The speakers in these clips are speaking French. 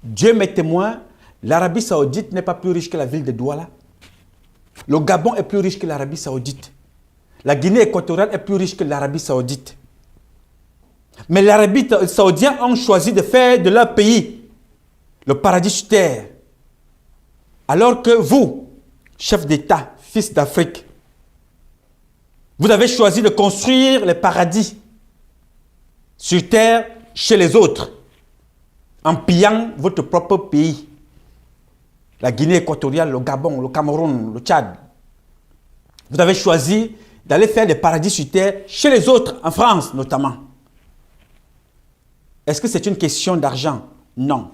Dieu m'est témoin, l'Arabie Saoudite n'est pas plus riche que la ville de Douala. Le Gabon est plus riche que l'Arabie Saoudite. La Guinée équatoriale est plus riche que l'Arabie Saoudite. Mais l'Arabie Saoudiens ont choisi de faire de leur pays le paradis sur terre. Alors que vous, chef d'État, fils d'Afrique, vous avez choisi de construire les paradis sur terre chez les autres, en pillant votre propre pays. La Guinée équatoriale, le Gabon, le Cameroun, le Tchad. Vous avez choisi d'aller faire des paradis sur terre chez les autres, en France notamment. Est-ce que c'est une question d'argent? Non.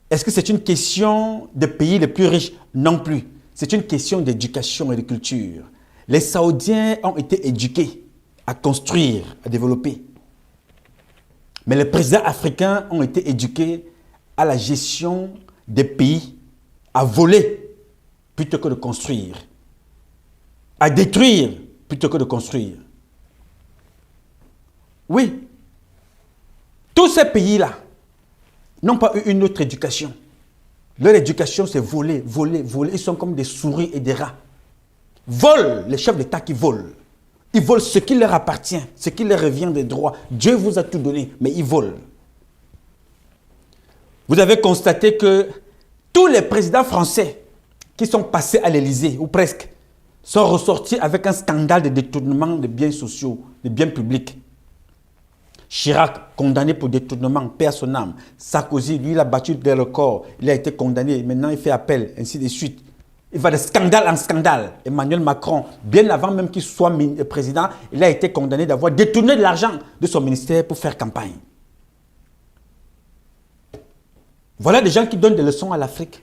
Est-ce que c'est une question de pays les plus riches? Non plus. C'est une question d'éducation et de culture. Les Saoudiens ont été éduqués à construire, à développer. Mais les présidents africains ont été éduqués à la gestion des pays, à voler plutôt que de construire, à détruire plutôt que de construire. Oui, tous ces pays-là n'ont pas eu une autre éducation. Leur éducation, c'est voler, voler, voler. Ils sont comme des souris et des rats. Volent, les chefs d'État qui volent. Ils volent ce qui leur appartient, ce qui leur revient des droits. Dieu vous a tout donné, mais ils volent. Vous avez constaté que tous les présidents français qui sont passés à l'Élysée, ou presque, sont ressortis avec un scandale de détournement de biens sociaux, de biens publics. Chirac, condamné pour détournement, paix à son âme. Sarkozy, lui, il a battu des records. Il a été condamné. Maintenant, il fait appel, ainsi de suite. Il va de scandale en scandale. Emmanuel Macron, bien avant même qu'il soit président, il a été condamné d'avoir détourné de l'argent de son ministère pour faire campagne. Voilà des gens qui donnent des leçons à l'Afrique.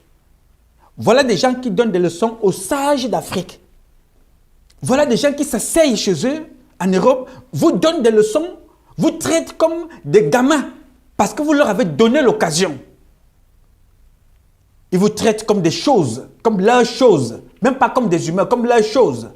Voilà des gens qui donnent des leçons aux sages d'Afrique. Voilà des gens qui s'asseyent chez eux, en Europe, vous donnent des leçons, vous traitent comme des gamins, parce que vous leur avez donné l'occasion. Ils vous traitent comme des choses, comme leurs choses, même pas comme des humains, comme leurs choses.